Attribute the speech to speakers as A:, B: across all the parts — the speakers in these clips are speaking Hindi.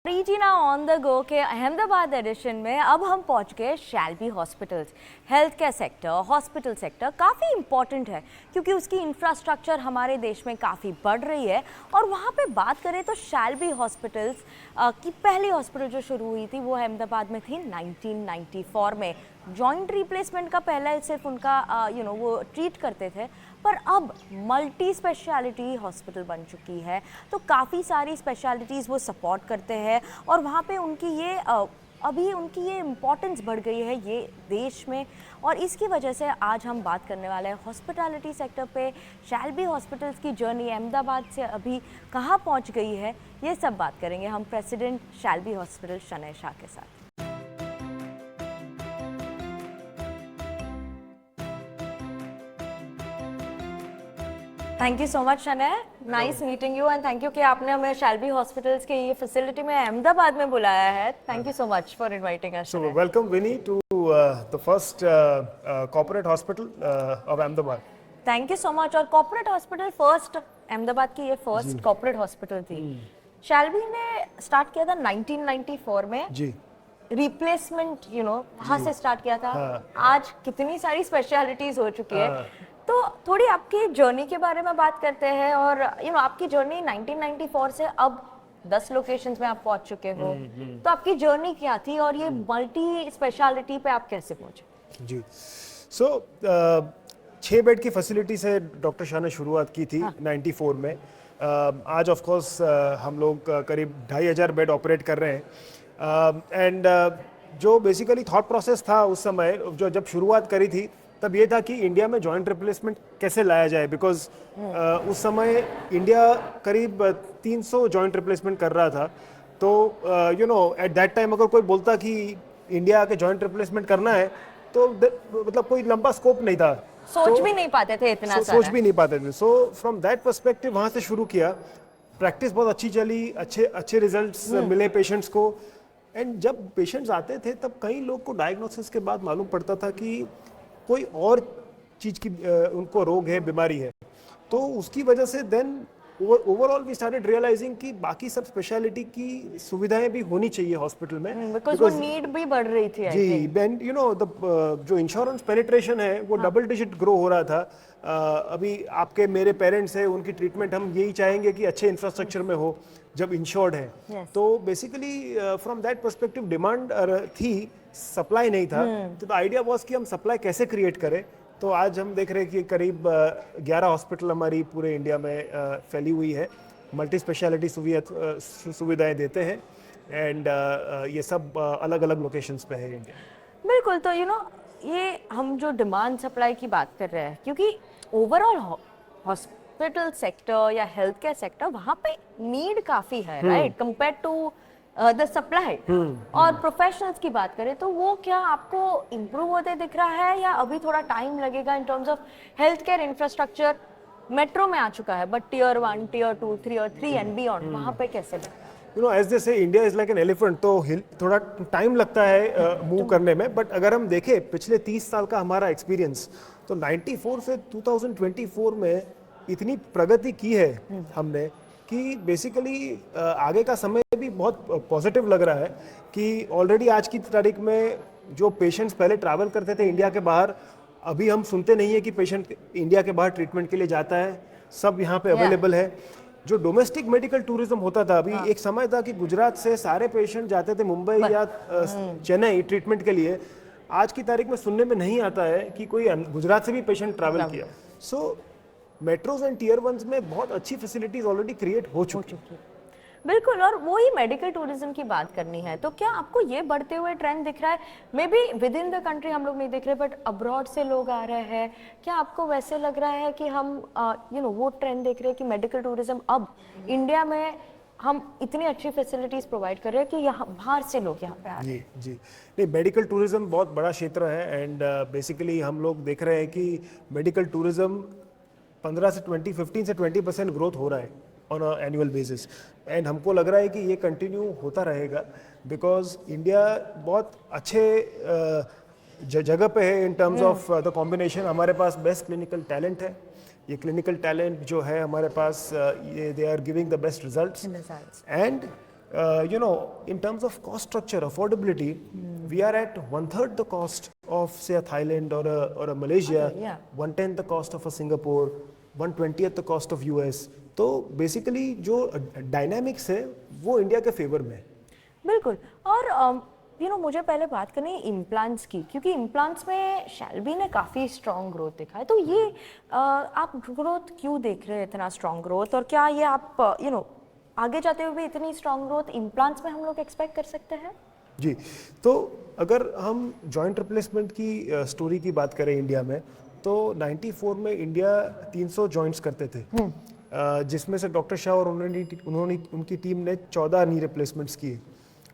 A: रीजिना ऑन द गो के अहमदाबाद एडिशन में अब हम पहुंच गए Shalby hospitals. Health care sector, hospital sector काफ़ी इम्पॉर्टेंट है क्योंकि उसकी इंफ्रास्ट्रक्चर हमारे देश में काफ़ी बढ़ रही है। और वहाँ पे बात करें तो शैल्बी हॉस्पिटल्स की पहली हॉस्पिटल जो शुरू हुई थी वो अहमदाबाद में थी 1994 में। जॉइंट रिप्लेसमेंट का पहला सिर्फ उनका वो ट्रीट करते थे, पर अब मल्टी स्पेशलिटी हॉस्पिटल बन चुकी है, तो काफ़ी सारी स्पेशलिटीज़ वो सपोर्ट करते हैं और वहाँ पे उनकी ये अभी उनकी ये इम्पोर्टेंस बढ़ गई है ये देश में। और इसकी वजह से आज हम बात करने वाले हैं हॉस्पिटैलिटी सेक्टर पे। शैल्बी हॉस्पिटल्स की जर्नी अहमदाबाद से अभी कहाँ पहुँच गई है, ये सब बात करेंगे हम प्रेसिडेंट शैल्बी हॉस्पिटल शनय शाह के साथ। Thank you so much Shanay, nice meeting you and thank you कि आपने हमें शैल्बी हॉस्पिटल्स के ये फैसिलिटी में अहमदाबाद में बुलाया है। Thank you so much for inviting us.
B: So welcome Vinny to the first corporate hospital of Ahmedabad.
A: Thank you so much. और कॉर्पोरेट हॉस्पिटल फर्स्ट, अहमदाबाद की ये फर्स्ट कॉर्पोरेट हॉस्पिटल थी। शैल्बी ने स्टार्ट किया था 1994 में
B: जी।
A: रिप्लेसमेंट वहाँ से स्टार्ट किया था। आज कितनी सारी स्पेशलिटीज हो चुकी है, तो थोड़ी आपकी जर्नी के बारे में बात करते हैं। और आपकी जर्नी 1994 से अब 10 लोकेशंस में आप पहुंच चुके हो, तो आपकी जर्नी क्या थी और ये मल्टी स्पेशलिटी पे आप कैसे पहुंचे?
B: जी, सो 6 बेड की फैसिलिटी से डॉक्टर शाह ने शुरुआत की थी 94 में। आज ऑफ कोर्स हम लोग करीब 2500 बेड ऑपरेट कर रहे हैं। एंड जो बेसिकली थॉट प्रोसेस था उस समय जो जब शुरुआत करी थी तब ये था कि इंडिया में जॉइंट रिप्लेसमेंट कैसे लाया जाए, बिकॉज उस समय इंडिया करीब 300 जॉइंट रिप्लेसमेंट कर रहा था। तो एट दैट टाइम अगर कोई बोलता कि इंडिया के जॉइंट रिप्लेसमेंट करना है तो मतलब कोई लंबा स्कोप नहीं था,
A: सोच भी नहीं पाते थे इतना सारा।
B: सोच भी नहीं पाते थे। सो फ्रॉम दैट पर्सपेक्टिव वहाँ से शुरू किया। प्रैक्टिस बहुत अच्छी चली, अच्छे रिजल्ट्स मिले पेशेंट्स को। एंड जब पेशेंट्स आते थे तब कई लोग को डायग्नोसिस के बाद मालूम पड़ता था कि कोई और चीज़ की उनको रोग है, बीमारी है। तो उसकी वजह से then overall we started realising कि बाकी सब स्पेशलिटी की सुविधाएं भी होनी चाहिए हॉस्पिटल में,
A: बिकॉज़ वो नीड भी बढ़ रही थी।
B: जी, देन जो इंश्योरेंस पेनिट्रेशन है वो डबल डिजिट ग्रो हो रहा था। अभी आपके मेरे पेरेंट्स हैं, उनकी ट्रीटमेंट हम यही चाहेंगे कि अच्छे इंफ्रास्ट्रक्चर में हो जब इंश्योर्ड है। तो basically from that perspective demand थी, सप्लाई नहीं था। तो द आइडिया वाज कि हम सप्लाई कैसे क्रिएट करें। तो आज हम देख रहे हैं कि करीब 11 हॉस्पिटल हमारी पूरे इंडिया में फैली हुई है, मल्टी स्पेशलिटी सुविधाएं देते हैं। एंड ये सब अलग अलग लोकेशंस पे है इंडिया।
A: बिल्कुल। तो ये हम जो डिमांड सप्लाई की बात कर रहे हैं, क्योंकि ओवरऑल हॉस्पिटल सेक्टर या हेल्थ केयर सेक्टर वहाँ पे नीड काफ़ी है, right, compare to the supply. और प्रोफेशनल्स की बात करें तो वो क्या आपको इम्प्रूव होते दिख रहा है या अभी थोड़ा टाइम लगेगा in terms of health care infrastructure? Metro में आ चुका है, but tier 1, tier 2, 3 and beyond वहाँ पे कैसे लग रहा है?
B: As they say India is like an elephant, तो थोड़ा टाइम लगता है मूव करने में। बट अगर हम देखें पिछले 30 साल का हमारा एक्सपीरियंस, तो 94 से 2024 में इतनी प्रगति की है हमने कि बेसिकली आगे का समय भी बहुत पॉजिटिव लग रहा है। कि ऑलरेडी आज की तारीख में जो पेशेंट्स पहले ट्रैवल करते थे इंडिया के बाहर, अभी हम सुनते नहीं है कि पेशेंट इंडिया के बाहर ट्रीटमेंट के लिए जाता है, सब यहाँ पे अवेलेबल है। जो डोमेस्टिक मेडिकल टूरिज्म होता था, अभी एक समय था कि गुजरात से सारे पेशेंट जाते थे मुंबई या चेन्नई ट्रीटमेंट के लिए। आज की तारीख में सुनने में नहीं आता है कि कोई गुजरात से भी पेशेंट ट्रैवल किया। सो मेट्रोज एंड टियर 1 में बहुत अच्छी फैसिलिटीज ऑलरेडी क्रिएट हो चुकी है।
A: बिल्कुल। और वो ही मेडिकल टूरिज्म की बात करनी है, तो क्या आपको ये बढ़ते हुए ट्रेंड दिख रहा है? May be with in the country हम लोग नहीं देख रहे, बट अब्रॉड से लोग आ रहे हैं। क्या आपको वैसे लग रहा है कि हम वो ट्रेंड देख रहे हैं कि मेडिकल टूरिज्म अब इंडिया में हम इतनी अच्छी फैसिलिटीज प्रोवाइड कर रहे हैं कि यहाँ बाहर से लोग यहाँ पे आ रहे हैं?
B: जी नहीं, मेडिकल टूरिज्म बहुत बड़ा क्षेत्र है। एंड बेसिकली हम लोग देख रहे हैं कि मेडिकल टूरिज्म 15 से 20% ग्रोथ हो रहा है on a annual basis. And हमको लग रहा है कि ये कंटिन्यू होता रहेगा, बिकॉज इंडिया बहुत अच्छे जगह पे है इन टर्म्स ऑफ द कॉम्बिनेशन। हमारे पास बेस्ट क्लिनिकल टैलेंट है। ये क्लिनिकल टैलेंट जो है हमारे पास, ये they are giving the best results. And you know, in terms of cost structure, affordability, we are at 1/3 the cost of say a Thailand or a Malaysia,
A: Okay, yeah.
B: 1/10 the cost of a Singapore, 1/20th the cost of US. तो बेसिकली जो डायनामिक्स है वो इंडिया के फेवर में है.
A: बिल्कुल. और मुझे पहले बात करनी है इम्प्लांट्स की, क्योंकि इम्प्लांट्स में शैल्बी ने काफ़ी स्ट्रॉन्ग ग्रोथ दिखा है. तो ये आप ग्रोथ क्यों देख रहे हैं, इतना स्ट्रॉन्ग ग्रोथ, और क्या ये आप आगे जाते हुए भी इतनी स्ट्रॉन्ग ग्रोथ इम्प्लांट्स में हम लोग एक्सपेक्ट कर सकते हैं?
B: जी, तो अगर हम जॉइंट रिप्लेसमेंट की स्टोरी की बात करें इंडिया में, तो 94 में इंडिया 300 जॉइंट्स करते थे, जिसमें से डॉक्टर शाह और उनकी टीम ने 14 नी रिप्लेसमेंट्स किए.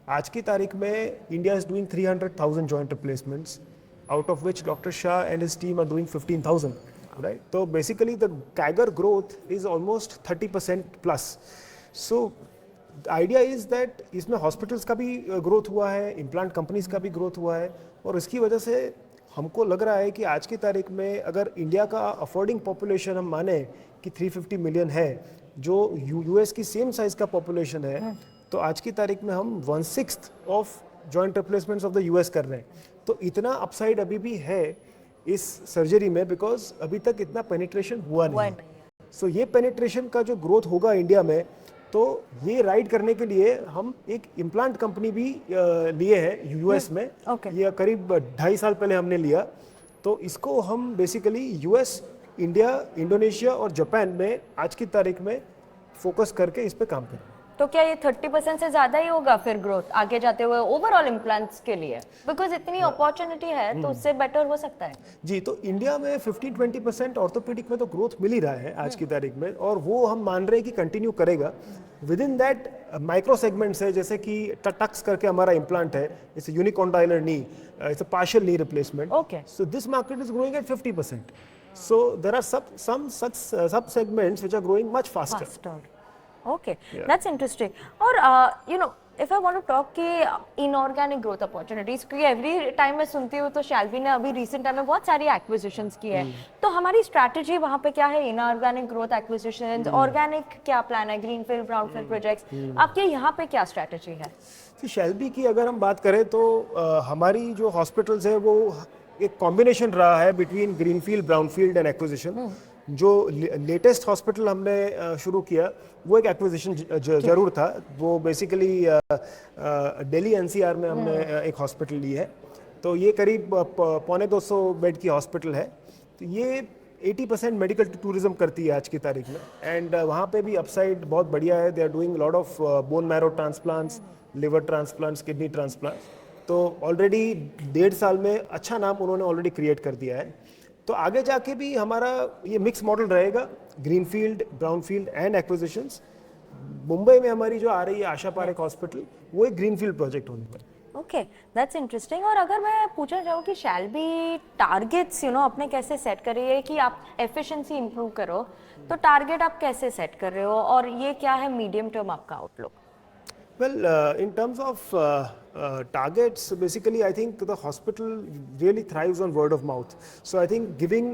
B: आज की तारीख में India is doing 300,000 joint replacements, out of which doctor Shah and his team are doing 15,000, right. तो basically the CAGR growth is almost 30% plus. So idea is that इसमें हॉस्पिटल्स का भी ग्रोथ हुआ है, इम्प्लांट कंपनीज का भी ग्रोथ हुआ है, और इसकी वजह से हमको लग रहा है कि आज की तारीख में अगर इंडिया का अफोर्डिंग पॉपुलेशन हम माने कि 350 मिलियन है, जो यूएस की सेम साइज का पॉपुलेशन है, तो आज की तारीख में हम 1/6 of joint replacements of the US कर रहे हैं. तो इतना अपसाइड अभी भी है इस सर्जरी में, बिकॉज अभी तक इतना पेनिट्रेशन हुआ नहीं. सो ये पेनिट्रेशन का जो ग्रोथ होगा इंडिया में, तो ये राइड करने के लिए हम एक इम्प्लांट कंपनी भी लिए है यूएस में. ये करीब 2.5 साल पहले हमने लिया. तो इसको हम बेसिकली यूएस, इंडिया, इंडोनेशिया और जापान में आज की तारीख में फोकस करके इस पे काम करें.
A: तो क्या ये 30% से ज्यादा ही होगा फिर ग्रोथ आगे जाते हुए ओवरऑल इम्प्लांट्स के लिए, बिकॉज इतनी अपॉर्चुनिटी है, तो उससे बेटर हो सकता है?
B: जी, तो इंडिया में 15-20% ऑर्थोपेडिक में तो ग्रोथ मिल ही रहा है आज की तारीख में, और वो हम मान रहे हैं कि कंटिन्यू करेगा. Within that micro segments है, जैसे कि टक्स करके हमारा इम्प्लांट है, it's unicondylar knee, it's a partial knee replacement. So this market is growing at 50%. So there are some such sub segments which are growing much faster.
A: Okay, that's interesting. और if I want to talk कि inorganic growth opportunities, क्योंकि every time मैं सुनती हूँ तो शैल्बी ने अभी recent time में बहुत सारी acquisitions की है, तो हमारी strategy वहाँ पे क्या है? inorganic growth acquisitions, organic क्या plan है? greenfield, brownfield projects, आपके यहाँ पे क्या strategy है?
B: शैल्बी की अगर हम बात करें तो हमारी जो हॉस्पिटल्स है वो एक कॉम्बिनेशन रहा है between greenfield, brownfield and acquisition. जो लेटेस्ट हॉस्पिटल हमने शुरू किया वो एक एक्विजिशन जरूर था. वो बेसिकली दिल्ली एनसीआर में हमने एक हॉस्पिटल ली है. तो ये करीब 250 बेड की हॉस्पिटल है. तो ये 80% मेडिकल टूरिज्म करती है आज की तारीख में, एंड वहाँ पे भी अपसाइड बहुत बढ़िया है. They are doing lot of bone marrow transplants, liver transplants, kidney transplants. तो ऑलरेडी 1.5 साल में अच्छा नाम उन्होंने ऑलरेडी क्रिएट कर दिया है. तो आगे जाके भी हमारा ये मिक्स मॉडल रहेगा, greenfield, brownfield and acquisitions. Mumbai में हमारी जो आ रही है आशा पारेख हॉस्पिटल, वो एक ग्रीनफील्ड प्रोजेक्ट होने वाला है.
A: Okay, that's interesting. और अगर मैं पूछना चाहूँ कि शैल्बी टारगेट्स अपने कैसे सेट कर रही है कि आप एफिशिएंसी इंप्रूव करो, तो टारगेट आप कैसे सेट कर रहे हो, और ये क्या है मीडियम टर्म आपका outlook?
B: Well, in terms of targets, basically, I think the hospital really thrives on word of mouth. So I think giving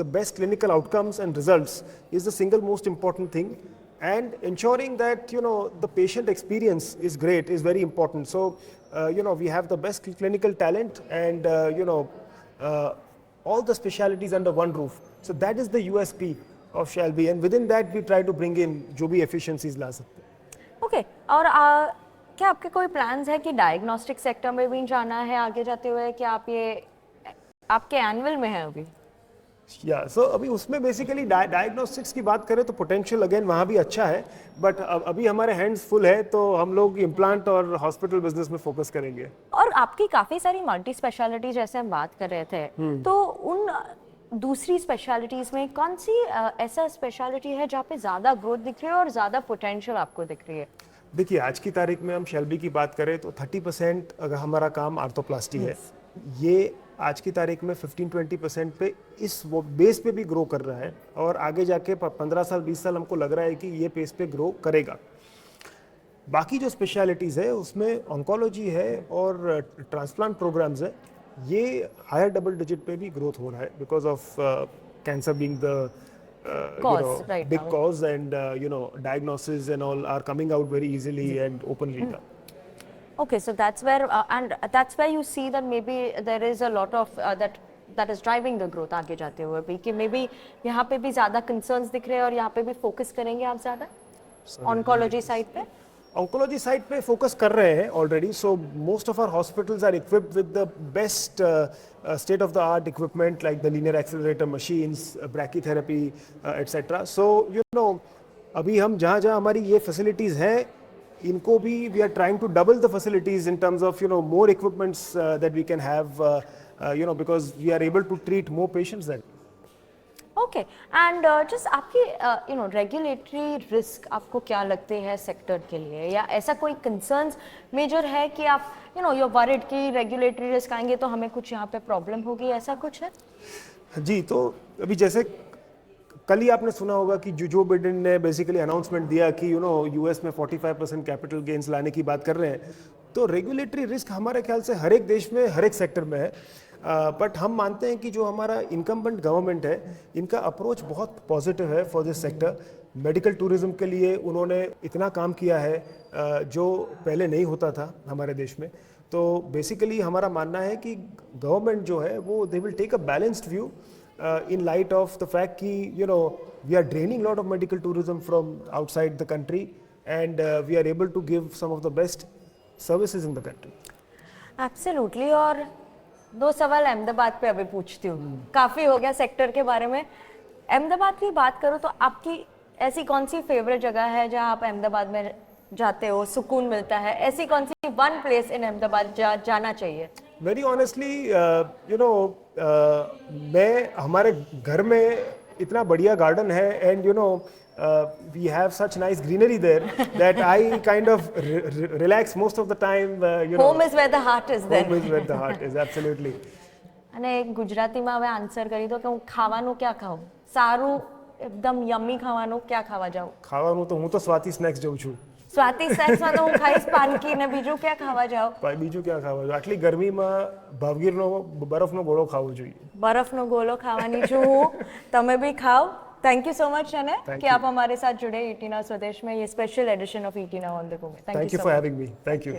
B: the best clinical outcomes and results is the single most important thing, and ensuring that the patient experience is great is very important. So we have the best clinical talent and all the specialties under one roof. So that is the USP of Shalby, and within that we try to bring in जो भी efficiencies ला सकते हैं.
A: ओके, और क्या आपके कोई प्लान्स है कि डायग्नोस्टिक सेक्टर में भी जाना है आगे जाते हुए, कि आप ये आपके एनुअल में है अभी?
B: सो अभी उसमें बेसिकली डायग्नोस्टिक्स की बात करें तो पोटेंशियल अगेन वहाँ भी अच्छा है, बट अभी हमारे हैंड्स फुल है, तो हम लोग इम्प्लांट और हॉस्पिटल बिजनेस में फोकस करेंगे.
A: और आपकी काफ़ी सारी मल्टी स्पेशलिटी जैसे हम बात कर रहे थे, तो उन दूसरी स्पेशलिटीज़ में कौन सी ऐसा स्पेशलिटी है जहाँ पे ज़्यादा ग्रोथ दिख रही है और ज़्यादा पोटेंशियल आपको दिख रही है?
B: देखिए, आज की तारीख में हम शैल्बी की बात करें तो 30% अगर हमारा काम आर्थोप्लास्टी है, ये आज की तारीख में 15-20% पे इस वो बेस पे भी ग्रो कर रहा है, और आगे जाके 15 साल 20 साल हमको लग रहा है कि ये पेस पे ग्रो करेगा. बाकी जो स्पेशलिटीज़ है उसमें ऑन्कोलॉजी है और ट्रांसप्लांट प्रोग्राम्स है, ये हायर डबल डिजिट पे भी ग्रोथ हो रहा है, because of cancer being the
A: Cause right
B: big
A: now.
B: cause, and diagnosis and all are coming out very easily and openly now.
A: Okay, so that's where and that's where you see that maybe there is a lot of that is driving the growth आगे जाते हुए भी कि maybe यहाँ पे भी ज़्यादा concerns दिख रहे हैं और यहाँ पे भी focus करेंगे आप ज़्यादा oncology side पे.
B: ऑन्कोलॉजी साइड पे फोकस कर रहे हैं already. So most of our hospitals are equipped with the best state of the art equipment like the linear accelerator machines, brachytherapy etcetera. So अभी हम जहाँ जहाँ हमारी ये फैसिलिटीज़ हैं इनको भी we are trying to double the facilities in terms of more equipments that we can have because we are able to treat more patients that.
A: Okay and just आपकी रेगुलेटरी रिस्क आपको क्या लगते हैं सेक्टर के लिए या ऐसा कोई कंसर्न्स मेजर है कि आप you're worried कि रेगुलेटरी रिस्क आएंगे तो हमें कुछ यहाँ पे प्रॉब्लम होगी, ऐसा कुछ है?
B: जी, तो अभी जैसे कल ही आपने सुना होगा कि जो बिडेन ने बेसिकली अनाउंसमेंट दिया कि यूएस में 45% कैपिटल गेन्स लाने की बात कर रहे हैं. तो रेगुलेटरी रिस्क हमारे ख्याल से हर एक देश में हर एक सेक्टर में है. बट हम मानते हैं कि जो हमारा इनकम्बेंट गवर्नमेंट है इनका अप्रोच बहुत पॉजिटिव है for this sector. Medical tourism के लिए उन्होंने इतना काम किया है जो पहले नहीं होता था हमारे देश में. तो बेसिकली हमारा मानना है कि गवर्नमेंट जो है वो they will take a balanced view in light of the fact कि we are draining lot of medical tourism from outside the country and we are able to give some of the best services in the country.
A: Absolutely. और दो सवाल अहमदाबाद पे अभी पूछती हूँ. काफ़ी हो गया सेक्टर के बारे में. अहमदाबाद की बात करो तो आपकी ऐसी कौन सी फेवरेट जगह है जहाँ आप अहमदाबाद में जाते हो सुकून मिलता है? ऐसी कौन सी वन प्लेस इन अहमदाबाद जाना चाहिए?
B: वेरी ऑनेस्टली मैं हमारे घर में इतना बढ़िया गार्डन है and we have such nice greenery there that I kind of relax most of the time.
A: Home is where the heart is then.
B: Home is where the heart is, absolutely.
A: અને ગુજરાતીમાં હવે આન્સર કરી દો કે હું ખાવાનું ક્યાં ખાઉં? સારું એકદમ યમ્મી ખાવાનું ક્યાં ખાવા જાઉં?
B: ખાવાનું તો હું તો સ્વાતિ સ્નેક્સ જઉં છું.
A: સ્વાતિ સ્નેક્સમાં તો હું ખાઈશ પાનકી ને બીજું ક્યાં ખાવા જાઉં?
B: બીજું ક્યાં ખાવા જાઉં? આટલી ગરમીમાં ભાવગીરનો બરફનો ગોળો ખાવો જોઈએ.
A: બરફનો ગોળો ખાવાની છું હું. તમે બી ખાઓ. थैंक यू सो मच अने कि आप हमारे साथ जुड़े ईटी नाउ स्वदेश में ये special edition of ET Now on the go में.
B: Thank you for having me. Thank you.